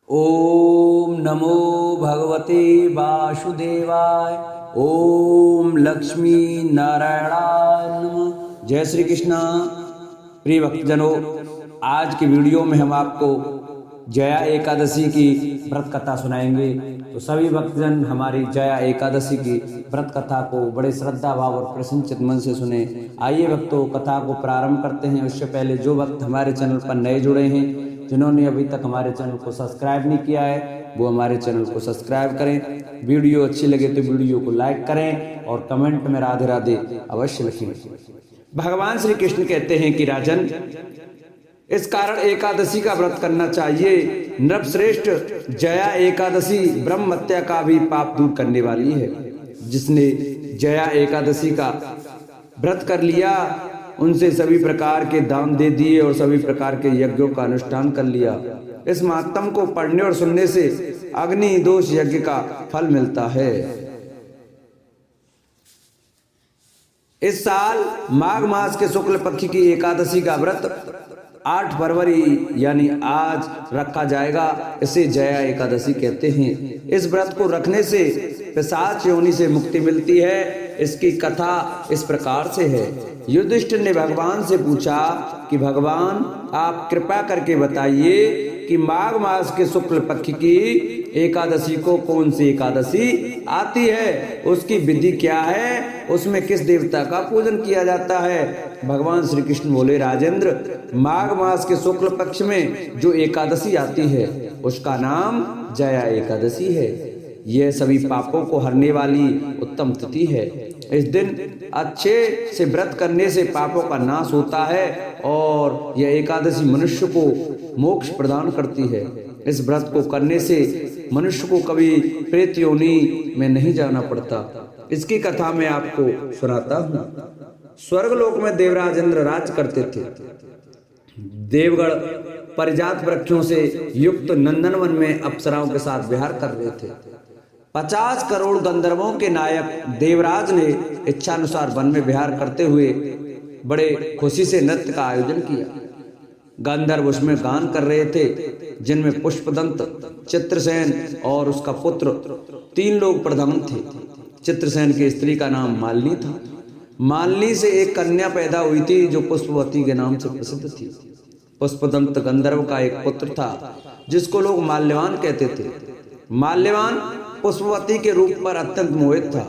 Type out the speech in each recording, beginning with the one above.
ओम नमो भगवते वासुदेवाय। ओम लक्ष्मी नारायणाय नमः। जय श्री कृष्णा। प्रिय भक्तजनों, आज की वीडियो में हम आपको जया एकादशी की व्रत कथा सुनाएंगे। तो सभी भक्तजन हमारी जया एकादशी की व्रत कथा को बड़े श्रद्धा भाव और प्रसन्नचित मन से सुने। आइए भक्तों, कथा को प्रारंभ करते हैं। उससे पहले जो भक्त हमारे चैनल पर नए जुड़े हैं, जिन्होंने अभी तक हमारे चैनल को सब्सक्राइब नहीं किया है, वो हमारे चैनल को सब्सक्राइब करें। वीडियो अच्छी लगे तो वीडियो को लाइक करें और कमेंट में राधे राधे अवश्य लिखें। भगवान श्री कृष्ण कहते हैं कि राजन, इस कारण एकादशी का व्रत करना चाहिए। नृपश्रेष्ठ, जया एकादशी ब्रह्म हत्या का भी पाप दूर करने वाली है। जिसने जया एकादशी का व्रत कर लिया, उनसे सभी प्रकार के दान दे दिए और सभी प्रकार के यज्ञों का अनुष्ठान कर लिया। इस महात्म को पढ़ने और सुनने से अग्नि दोष यज्ञ का फल मिलता है। इस साल माघ मास के शुक्ल पक्ष की एकादशी का व्रत 8 फरवरी यानी आज रखा जाएगा। इसे जया एकादशी कहते हैं। इस व्रत को रखने से पिशाच योनि से मुक्ति मिलती है। इसकी कथा इस प्रकार से है। युधिष्ठिर ने भगवान से पूछा कि भगवान, आप कृपा करके बताइए कि माघ मास के शुक्ल पक्ष की एकादशी को कौन सी एकादशी आती है, उसकी विधि क्या है, उसमें किस देवता का पूजन किया जाता है। भगवान श्री कृष्ण बोले, राजेंद्र, माघ मास के शुक्ल पक्ष में जो एकादशी आती है उसका नाम जया एकादशी है। यह सभी पापों को हरने वाली उत्तम तिथि है। इस दिन अच्छे से व्रत करने से पापों का नाश होता है और यह एकादशी मनुष्य को मोक्ष प्रदान करती है। इस व्रत को करने से मनुष्य को कभी प्रेत योनि में नहीं जाना पड़ता। इसकी कथा मैं आपको सुनाता हूँ। स्वर्गलोक में देवराज इंद्र राज करते थे। देवगण परिजात वृक्षों से युक्त नंदनवन में अप्सराओं के साथ विहार कर रहे थे। 50 करोड़ गंधर्वों के नायक देवराज ने इच्छानुसार वन में विहार करते हुए बड़े खुशी से नृत्य का आयोजन किया। गंधर्व उसमें गान कर रहे थे, जिनमें पुष्पदंत, चित्रसेन और उसका पुत्र 3 लोग प्रधान थे। चित्रसेन की स्त्री का नाम मालिनी था। मालिनी से एक कन्या पैदा हुई थी जो पुष्पवती के नाम से प्रसिद्ध थी। पुष्पदंत गंधर्व का एक पुत्र था जिसको लोग माल्यवान कहते थे। माल्यवान पुष्पवती के रूप पर अत्यंत मोहित था।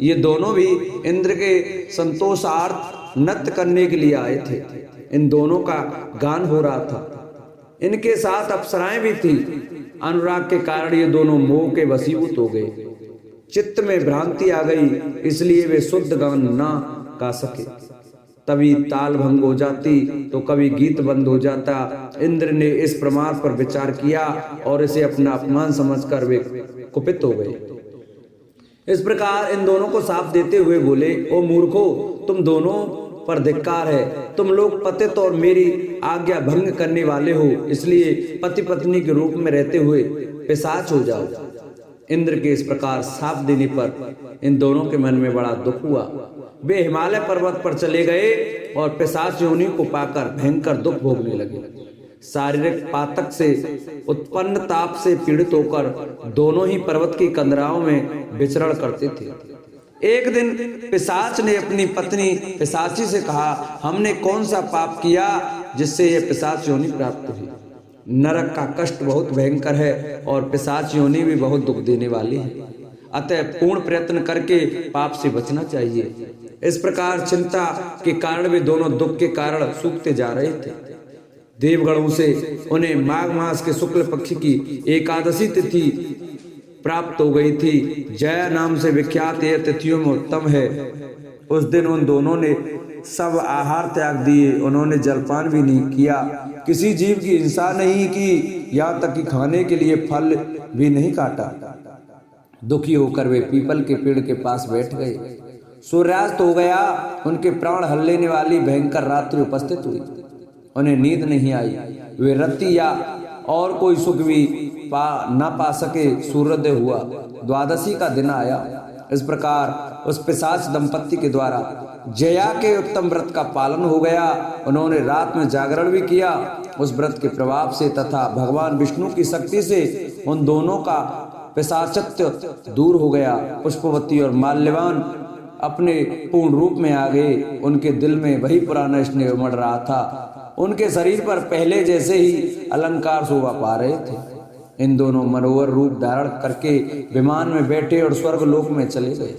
ये दोनों भी इंद्र के संतोषार्थ नृत्य करने के लिए आए थे। इन दोनों का गान हो रहा था। इनके साथ अप्सराएं भी थी। अनुराग के कारण ये दोनों मोह के वशीभूत हो गए। चित्त में भ्रांति आ गई, इसलिए वे शुद्ध गान ना गा सके। तभी ताल भंग हो जाती तो कभी गीत बंद हो जाता। इंद्र ने इस प्रमाद पर विचार किया और इसे अपना अपमान समझकर वे कुपित हो गए। इस प्रकार इन दोनों को साफ देते हुए बोले, ओ मूर्खो, तुम दोनों पर धिक्कार है। तुम लोग पतित और मेरी आज्ञा भंग करने वाले हो, इसलिए पति पत्नी के रूप में रहते हुए पिशाच हो जाओ। इंद्र के इस प्रकार साफ देने पर इन दोनों के मन में बड़ा दुख हुआ। वे हिमालय पर्वत पर चले गए और पिशाच योनि को पाकर भयंकर दुख भोगने लगे। शारीरिक पातक से उत्पन्न ताप से पीड़ित होकर दोनों ही पर्वत की कंदराओं में विचरण करते थे। एक दिन पिशाच ने अपनी पत्नी पिशाची से कहा, हमने कौन सा पाप किया जिससे यह पिशाच योनि प्राप्त हुई। नरक का कष्ट बहुत भयंकर है और पिशाच योनि भी बहुत दुख देने वाली है। अतः पूर्ण प्रयत्न करके पाप से बचना चाहिए। इस प्रकार चिंता के कारण वे दोनों दुख के कारण सूखते जा रहे थे। देवगणों से उन्हें माघ मास के शुक्ल पक्ष की एकादशी तिथि प्राप्त हो गई थी। जया नाम से विख्यात यह तिथियों में उत्तम है। उस दिन उन दोनों ने सब आहार त्याग दिए। उन्होंने जलपान भी नहीं किया, किसी जीव की हिंसा नहीं की, यहाँ तक कि खाने के लिए फल भी नहीं काटा। दुखी होकर वे पीपल के पेड़ के पास बैठ गए। सूर्यास्त हो गया। उनके प्राण हल लेने वाली भयंकर रात्रि उपस्थित हुई। उन्हें नींद नहीं आई। वे रति या और कोई सुख भी न पा सके। सूर्योदय हुआ। द्वादशी का दिन आया। इस प्रकार उस पिशाच दंपत्ति के द्वारा जया के उत्तम व्रत का पालन हो गया। उन्होंने रात में जागरण भी किया। उस व्रत के प्रभाव से तथा भगवान विष्णु की शक्ति से उन दोनों का पिशाचत्व दूर हो गया। पुष्पवती और माल्यवान अपने पूर्ण रूप में आ गए। उनके दिल में वही पुराना स्नेह उमड़ रहा था। उनके शरीर पर पहले जैसे ही अलंकार शोभा पा रहे थे। इन दोनों मनोहर रूप धारण करके विमान में बैठे और स्वर्ग लोक में चले गए।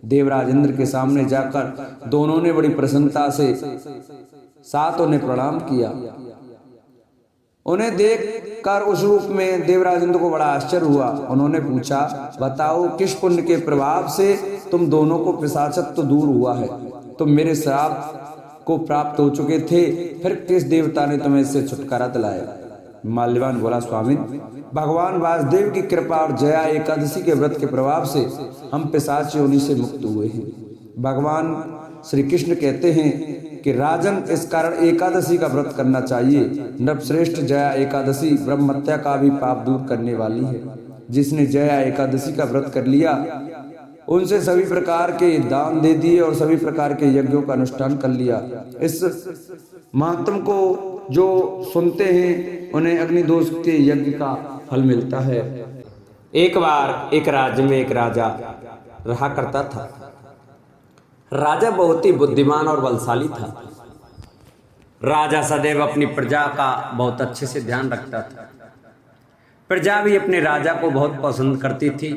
देवराज इंद्र के सामने जाकर दोनों ने बड़ी प्रसन्नता से साथ उन्हें प्रणाम किया। उन्हें देखकर उस रूप में देवराज इंद्र को बड़ा आश्चर्य हुआ। उन्होंने पूछा, बताओ किस पुण्य के प्रभाव से तुम दोनों को पिशाचत्व दूर हुआ है? तुम मेरे श्राप को प्राप्त हो चुके थे, फिर किस देवता ने तुम्हें इससे छुटकारा दिलाया? माल्यवान बोला, स्वामी, भगवान वासुदेव की कृपा और जया एकादशी के व्रत के प्रभाव से हम पिशाच योनि से मुक्त हुए हैं। भगवान श्री कृष्ण कहते हैं कि राजन, इस कारण एकादशी का व्रत करना चाहिए। नवश्रेष्ठ जया एकादशी ब्रह्महत्या का भी पाप दूर करने वाली है। जिसने जया एकादशी का व्रत कर लिया, उनसे सभी प्रकार के दान दे दिए और सभी प्रकार के यज्ञों का अनुष्ठान कर लिया। इस महात्म को जो सुनते हैं उन्हें अग्निदोष के यज्ञ का फल मिलता है। एक बार एक राज्य में एक राजा रहा करता था। राजा बहुत ही बुद्धिमान और बलशाली था। राजा सदैव अपनी प्रजा का बहुत अच्छे से ध्यान रखता था। प्रजा भी अपने राजा को बहुत पसंद करती थी।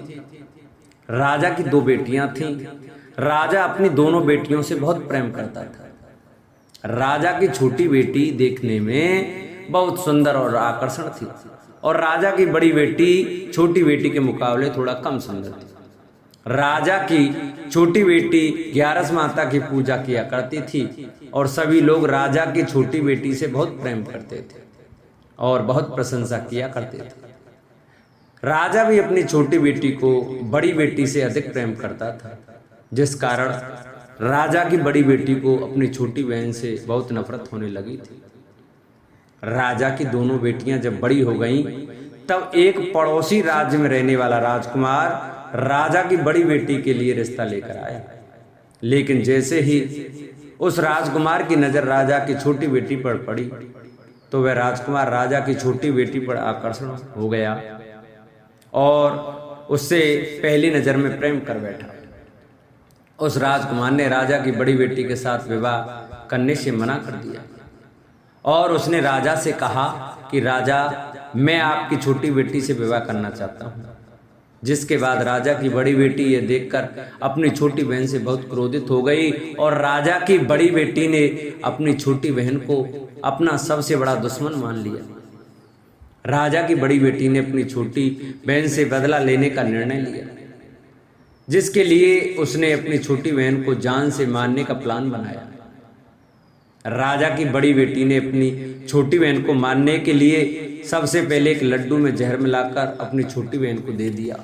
राजा की 2 बेटियां थीं। राजा अपनी दोनों बेटियों से बहुत प्रेम करता था। राजा की छोटी बेटी देखने में बहुत सुंदर और आकर्षण थी और राजा की बड़ी बेटी छोटी बेटी के मुकाबले थोड़ा कम सुंदर थी। राजा की छोटी बेटी 11 माता की पूजा किया करती थी और सभी लोग राजा की छोटी बेटी से बहुत प्रेम करते थे और बहुत प्रशंसा किया करते थे। राजा भी अपनी छोटी बेटी को बड़ी बेटी से अधिक प्रेम करता था, जिस कारण राजा की बड़ी बेटी को अपनी छोटी बहन से बहुत नफरत होने लगी थी। राजा की दोनों बेटियां जब बड़ी हो गईं, तब एक पड़ोसी राज्य में रहने वाला राजकुमार राजा की बड़ी बेटी के लिए रिश्ता लेकर आया। लेकिन जैसे ही उस राजकुमार की नजर राजा की छोटी बेटी पर पड़ी, तो वह राजकुमार राजा की छोटी बेटी पर आकर्षण हो गया और उससे पहली नजर में प्रेम कर बैठा। उस राजकुमार ने राजा की बड़ी बेटी के साथ विवाह करने से मना कर दिया और उसने राजा से कहा कि राजा, मैं आपकी छोटी बेटी से विवाह करना चाहता हूँ। जिसके बाद राजा की बड़ी बेटी ये देखकर अपनी छोटी बहन से बहुत क्रोधित हो गई और राजा की बड़ी बेटी ने अपनी छोटी बहन को अपना सबसे बड़ा दुश्मन मान लिया। राजा की बड़ी बेटी ने अपनी छोटी बहन से बदला लेने का निर्णय लिया, जिसके लिए उसने अपनी छोटी बहन को जान से मारने का प्लान बनाया। राजा की बड़ी बेटी ने अपनी छोटी बहन को मारने के लिए सबसे पहले एक लड्डू में जहर मिलाकर अपनी छोटी बहन को दे दिया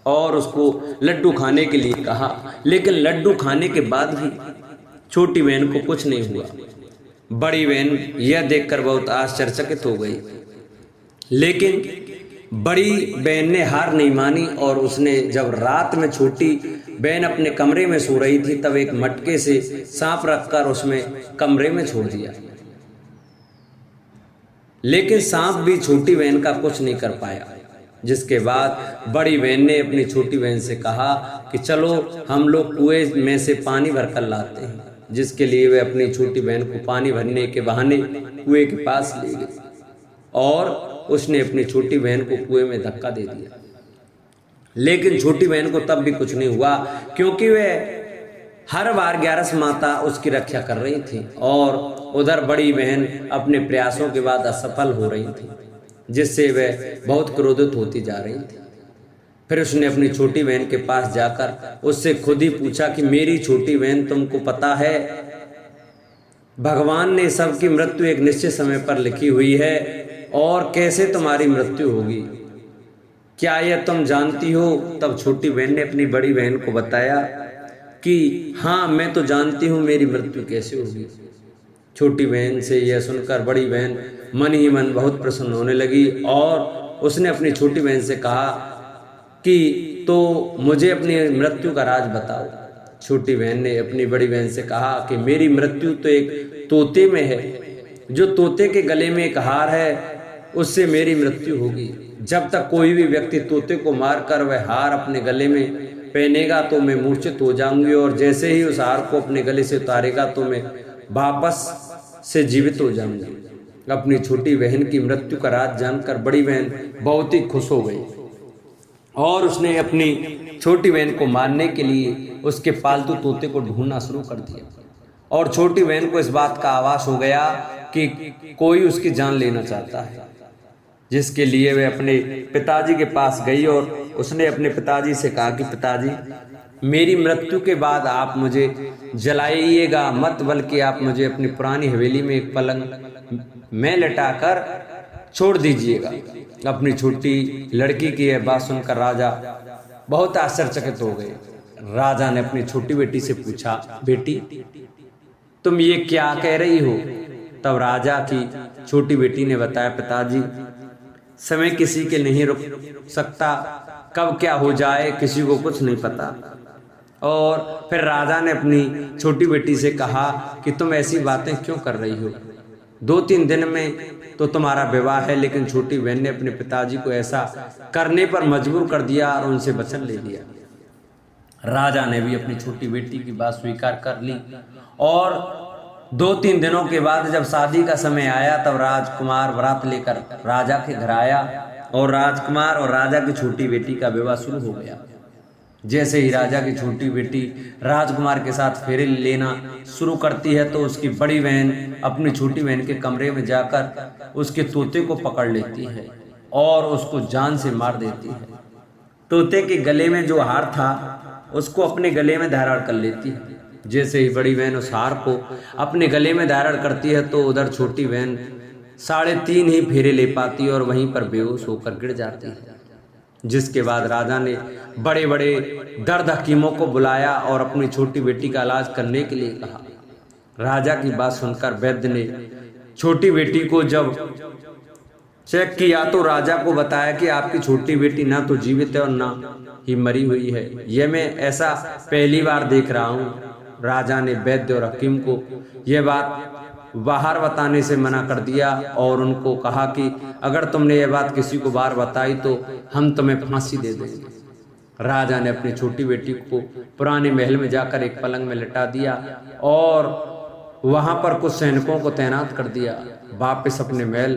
और उसको लड्डू खाने के लिए कहा। लेकिन लड्डू खाने के बाद भी छोटी बहन को कुछ नहीं हुआ। बड़ी बहन यह देखकर बहुत आश्चर्यचकित हो गई, लेकिन बड़ी बहन ने हार नहीं मानी और उसने जब रात में छोटी बहन अपने कमरे में सो रही थी, तब एक मटके से सांप रखकर उसमें कमरे में छोड़ दिया। लेकिन सांप भी छोटी बहन का कुछ नहीं कर पाया। जिसके बाद बड़ी बहन ने अपनी छोटी बहन से कहा कि चलो हम लोग कुएं में से पानी भरकर लाते हैं, जिसके लिए वे अपनी छोटी बहन को पानी भरने के बहाने कुएं के पास ले गई और उसने अपनी छोटी बहन को कुएं में धक्का दे दिया। लेकिन छोटी बहन को तब भी कुछ नहीं हुआ, क्योंकि वह हर बार 11 माता उसकी रक्षा कर रही थी और उधर बड़ी बहन अपने प्रयासों के बाद असफल हो रही थी, जिससे वह बहुत क्रोधित होती जा रही थी। फिर उसने अपनी छोटी बहन के पास जाकर उससे खुद ही पूछा कि मेरी छोटी बहन, तुमको पता है भगवान ने सबकी मृत्यु एक निश्चित समय पर लिखी हुई है और कैसे तुम्हारी मृत्यु होगी, क्या यह तुम जानती हो? तब छोटी बहन ने अपनी बड़ी बहन को बताया कि हाँ, मैं तो जानती हूँ मेरी मृत्यु कैसे होगी। छोटी बहन से यह सुनकर बड़ी बहन मन ही मन बहुत प्रसन्न होने लगी और उसने अपनी छोटी बहन से कहा कि तो मुझे अपनी मृत्यु का राज बताओ। छोटी बहन ने अपनी बड़ी बहन से कहा कि मेरी मृत्यु तो एक तोते में है, जो तोते के गले में एक हार है उससे मेरी मृत्यु होगी। जब तक कोई भी व्यक्ति तोते को मारकर वह हार अपने गले में पहनेगा तो मैं मूर्छित हो जाऊंगी, और जैसे ही उस हार को अपने गले से उतारेगा तो मैं वापस से जीवित हो जाऊंगी। अपनी छोटी बहन की मृत्यु का राज जानकर बड़ी बहन बहुत ही खुश हो गई और उसने अपनी छोटी बहन को मारने के लिए उसके पालतू तोते को ढूंढना शुरू कर दिया। और छोटी बहन को इस बात का आभास हो गया कि कोई उसकी जान लेना चाहता है, जिसके लिए वह अपने पिताजी के पास गई और उसने अपने पिताजी से कहा कि पिताजी, मेरी मृत्यु के बाद आप मुझे जलाइएगा मत, बल्कि आप मुझे अपनी पुरानी हवेली में एक पलंग में लटाकर छोड़ दीजिएगा। अपनी छोटी लड़की की यह बात सुनकर राजा बहुत आश्चर्यचकित हो गए। राजा ने अपनी छोटी बेटी से पूछा, बेटी तुम ये क्या कह रही हो? तब राजा की छोटी बेटी ने बताया, पिताजी समय किसी के नहीं रुक सकता, कब क्या हो जाए किसी को कुछ नहीं पता। और फिर राजा ने अपनी छोटी बेटी से कहा कि तुम ऐसी बातें क्यों कर रही हो? 2-3 दिन में तो तुम्हारा विवाह है। लेकिन छोटी बहन ने अपने पिताजी को ऐसा करने पर मजबूर कर दिया और उनसे वचन ले लिया। राजा ने भी अपनी छोटी बेटी की बात स्वीकार कर ली और 2-3 दिनों के बाद जब शादी का समय आया तब राजकुमार बारात लेकर राजा के घर आया और राजकुमार और राजा की छोटी बेटी का विवाह शुरू हो गया। जैसे ही राजा की छोटी बेटी राजकुमार के साथ फेरे लेना शुरू करती है तो उसकी बड़ी बहन अपनी छोटी बहन के कमरे में जाकर उसके तोते को पकड़ लेती है और उसको जान से मार देती है। तोते के गले में जो हार था उसको अपने गले में धारण कर लेती है। जैसे ही बड़ी बहन उस हार को अपने गले में धारण करती है तो उधर छोटी बहन 3.5 ही फेरे ले पाती है और वहीं पर बेहोश होकर गिर जाती है। जिसके बाद राजा ने बड़े बड़े दर्द हकीमों को बुलाया और अपनी छोटी बेटी का इलाज करने के लिए कहा। राजा की बात सुनकर वैद्य ने छोटी बेटी को जब चेक किया तो राजा को बताया कि आपकी छोटी बेटी ना तो जीवित है और ना ही मरी हुई है। यह मैं ऐसा पहली बार देख रहा हूँ। राजा ने वैद्य और हकीम को यह बात बाहर बताने से मना कर दिया और उनको कहा कि अगर तुमने यह बात किसी को बाहर बताई तो हम तुम्हें फांसी दे देंगे। राजा ने अपनी छोटी बेटी को पुराने महल में जाकर एक पलंग में लिटा दिया और वहां पर कुछ सैनिकों को तैनात कर दिया। वापस अपने महल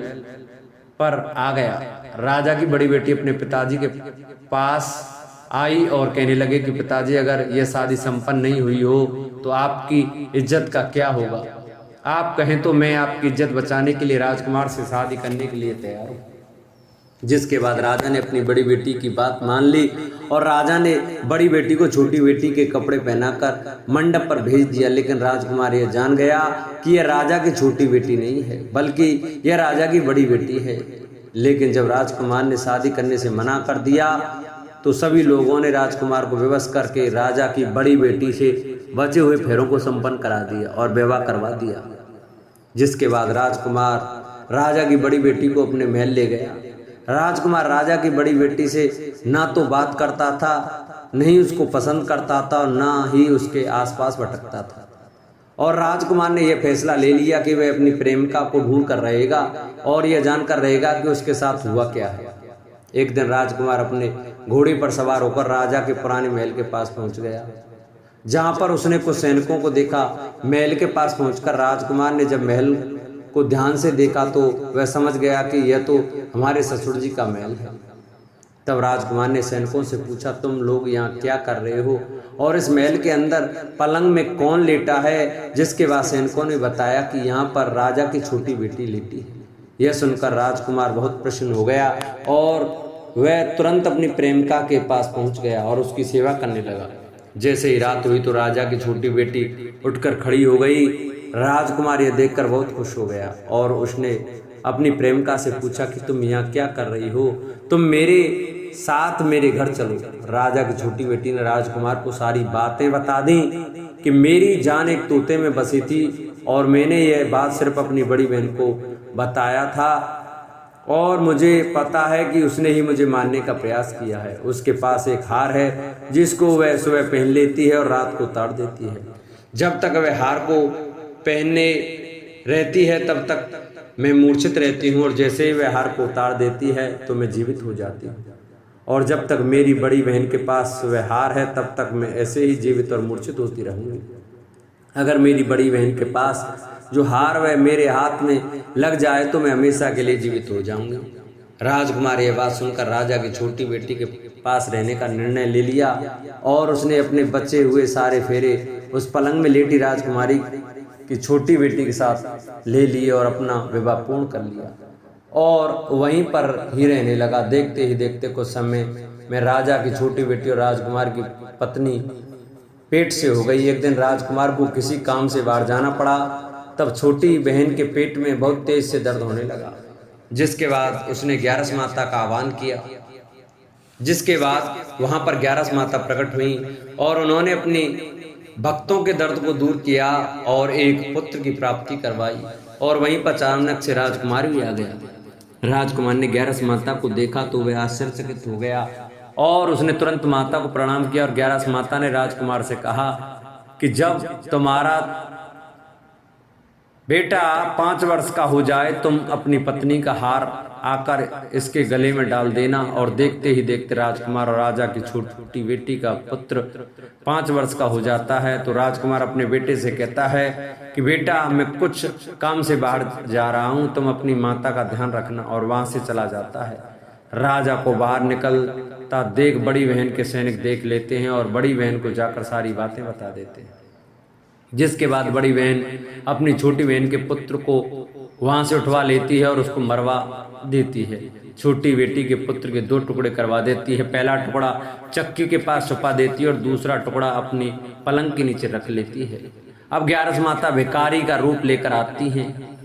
पर आ गया। राजा की बड़ी बेटी अपने पिताजी के पास आई और कहने लगे कि पिताजी, अगर यह शादी संपन्न नहीं हुई हो तो आपकी इज्जत का क्या होगा? आप कहें तो मैं आपकी इज्जत बचाने के लिए राजकुमार से शादी करने के लिए तैयार हूँ। जिसके बाद राजा ने अपनी बड़ी बेटी की बात मान ली और राजा ने बड़ी बेटी को छोटी बेटी के कपड़े पहनाकर मंडप पर भेज दिया। लेकिन राजकुमार यह जान गया कि यह राजा की छोटी बेटी नहीं है बल्कि यह राजा की बड़ी बेटी है। लेकिन जब राजकुमार ने शादी करने से मना कर दिया तो सभी लोगों ने राजकुमार को विवश करके राजा की बड़ी बेटी से बचे हुए फेरों को संपन्न करा दिया और विवाह करवा दिया। जिसके बाद राजकुमार राजा की बड़ी बेटी को अपने महल ले गया। राजकुमार राजा की बड़ी बेटी से ना तो बात करता था, नहीं उसको पसंद करता था और ना ही उसके आसपास भटकता था। और राजकुमार ने यह फैसला ले लिया कि वह अपनी प्रेमिका को ढूंढ कर रहेगा और यह जानकर रहेगा कि उसके साथ हुआ क्या है। एक दिन राजकुमार अपने घोड़े पर सवार होकर राजा के पुराने महल के पास पहुंच गया, जहां पर उसने कुछ सैनिकों को देखा। महल के पास पहुंचकर राजकुमार ने जब महल को ध्यान से देखा तो वह समझ गया कि यह तो हमारे ससुर जी का महल है। तब राजकुमार ने सैनिकों से पूछा, तुम लोग यहाँ क्या कर रहे हो और इस महल के अंदर पलंग में कौन लेटा है? जिसके बाद सैनिकों ने बताया कि यहाँ पर राजा की छोटी बेटी लेटी है। यह सुनकर राजकुमार बहुत प्रसन्न हो गया और वह तुरंत अपनी प्रेमिका के पास पहुंच गया और उसकी सेवा करने लगा। जैसे ही रात हुई तो राजा की छोटी बेटी उठकर खड़ी हो गई। राजकुमार यह देखकर बहुत खुश हो गया और उसने अपनी प्रेमिका से पूछा कि तुम यहाँ क्या कर रही हो? तुम मेरे साथ मेरे घर चलो। राजा की छोटी बेटी ने राजकुमार को सारी बातें बता दी कि मेरी जान एक तोते में बसी थी और मैंने यह बात सिर्फ अपनी बड़ी बहन को बताया था और मुझे पता है कि उसने ही मुझे मारने का प्रयास किया है। उसके पास एक हार है जिसको वह सुबह पहन लेती है और रात को उतार देती है। जब तक वह हार को पहनने रहती है तब तक मैं मूर्छित रहती हूँ, और जैसे ही वह हार को उतार देती है तो मैं जीवित हो जाती हूँ। और जब तक मेरी बड़ी बहन के पास वह हार है तब तक मैं ऐसे ही जीवित और मूर्छित होती रहूँगी। अगर मेरी बड़ी बहन के पास जो हार वह मेरे हाथ में लग जाए तो मैं हमेशा के लिए जीवित हो जाऊंगी। राजकुमार यह बात सुनकर राजा की छोटी बेटी के पास रहने का निर्णय ले लिया और उसने अपने बचे हुए सारे फेरे उस पलंग में लेटी राजकुमारी की छोटी बेटी के साथ ले लिए और अपना विवाह पूर्ण कर लिया और वहीं पर ही रहने लगा। देखते ही देखते कुछ समय में राजा की छोटी बेटी और राजकुमार की पत्नी पेट से हो गई। एक दिन राजकुमार को किसी काम से बाहर जाना पड़ा, तब छोटी बहन के पेट में बहुत तेज से दर्द होने लगा, जिसके बाद उसने 11 माता का आह्वान किया। जिसके बाद वहां पर 11 माता प्रकट हुई और उन्होंने अपनी भक्तों के दर्द को दूर किया और एक पुत्र की प्राप्ति करवाई। और वहीं पर अचानक से राजकुमार भी आ गया। राजकुमार ने 11 माता को देखा तो वह आश्चर्यचकित हो गया और उसने तुरंत माता को प्रणाम किया। और 11 माता ने राजकुमार से कहा कि जब तुम्हारा बेटा 5 वर्ष का हो जाए तुम अपनी पत्नी का हार आकर इसके गले में डाल देना। और देखते ही देखते राजकुमार और राजा की छोटी बेटी का पुत्र 5 वर्ष का हो जाता है। तो राजकुमार अपने बेटे से कहता है कि बेटा मैं कुछ काम से बाहर जा रहा हूँ, तुम अपनी माता का ध्यान रखना। और वहां से चला जाता है। राजा को बाहर निकलता देख बड़ी बहन के सैनिक देख लेते हैं और बड़ी बहन को जाकर सारी बातें बता देते हैं। जिसके बाद बड़ी बहन अपनी छोटी बहन के पुत्र को वहां से उठवा लेती है और उसको मरवा देती है। छोटी बेटी के पुत्र के 2 टुकड़े करवा देती है। पहला टुकड़ा चक्की के पास छुपा देती है और दूसरा टुकड़ा अपनी पलंग के नीचे रख लेती है। अब 11 माता भिखारी का रूप लेकर आती हैं।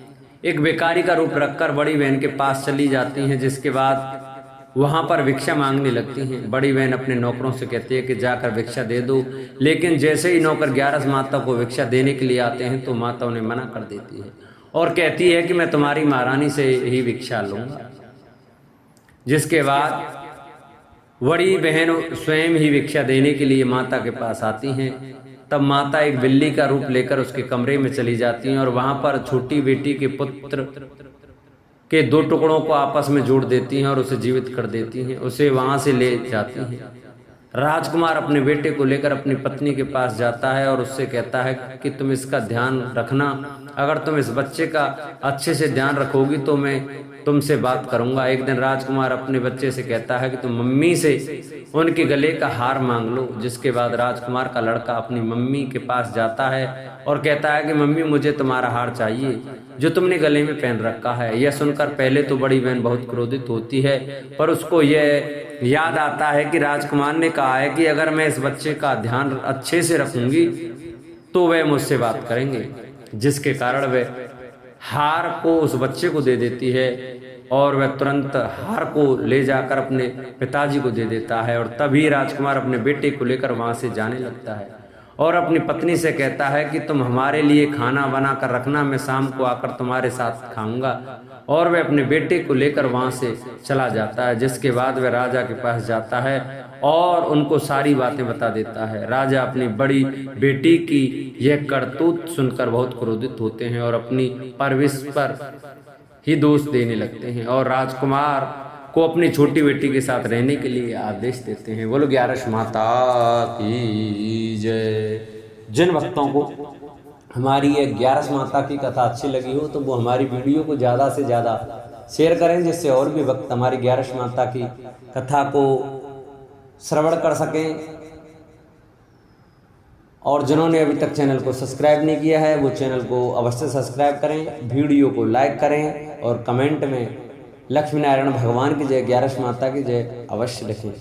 एक भिखारी का रूप रखकर बड़ी बहन के पास चली जाती हैं। जिसके बाद वहां पर भिक्षा मांगने लगती हैं। बड़ी बहन अपने नौकरों से कहती है कि जाकर भिक्षा दे दो, लेकिन जैसे ही नौकर 11 माता को भिक्षा देने के लिए आते हैं तो माता उन्हें मना कर देती है और कहती है कि मैं तुम्हारी महारानी से ही भिक्षा लूंगा। जिसके बाद बड़ी बहन स्वयं ही भिक्षा देने के लिए माता के पास आती हैं। तब माता एक बिल्ली का रूप लेकर उसके कमरे में चली जाती हैं और वहां पर छोटी बेटी के पुत्र के 2 टुकड़ों को आपस में जोड़ देती हैं और उसे जीवित कर देती हैं। उसे वहां से ले जाती हैं। राजकुमार अपने बेटे को लेकर अपनी पत्नी के पास जाता है और उससे कहता है कि तुम इसका ध्यान रखना। अगर तुम इस बच्चे का अच्छे से ध्यान रखोगी तो मैं तुमसे बात करूंगा। एक दिन राजकुमार अपने बच्चे से कहता है कि तुम मम्मी से उनके गले का हार मांग लो। जिसके बाद राजकुमार का लड़का अपनी मम्मी के पास जाता है और कहता है कि मम्मी मुझे तुम्हारा हार चाहिए जो तुमने गले में पहन रखा है। यह सुनकर पहले तो बड़ी बहन बहुत क्रोधित होती है, पर उसको यह याद आता है कि राजकुमार ने कहा है कि अगर मैं इस बच्चे का ध्यान अच्छे से रखूंगी तो वह मुझसे बात करेंगे। जिसके कारण वह हार को उस बच्चे को दे देती है और वह तुरंत हार को ले जाकर अपने पिताजी को दे देता है। और तभी राजकुमार अपने बेटे को लेकर वहां से जाने लगता है और अपनी पत्नी से कहता है कि तुम हमारे लिए खाना बना कर रखना, मैं शाम को आकर तुम्हारे साथ खाऊंगा। और वह अपने बेटे को लेकर वहां से चला जाता है। जिसके बाद वह राजा के पास जाता है और उनको सारी बातें बता देता है। राजा अपनी बड़ी बेटी की यह करतूत सुनकर बहुत क्रोधित होते हैं और अपनी परवरिश पर ही दोष देने लगते हैं और राजकुमार को अपनी छोटी बेटी के साथ रहने के लिए आदेश देते हैं। बोलो 11 माता की जय। जिन भक्तों को हमारी ये 11 माता की कथा अच्छी लगी हो तो वो हमारी वीडियो को ज़्यादा से ज़्यादा शेयर करें, जिससे और भी भक्त हमारी 11 माता की कथा को श्रवण कर सकें। और जिन्होंने अभी तक चैनल को सब्सक्राइब नहीं किया है वो चैनल को अवश्य सब्सक्राइब करें, वीडियो को लाइक करें और कमेंट में लक्ष्मी नारायण भगवान की जय, 11 माता की जय अवश्य लिखें।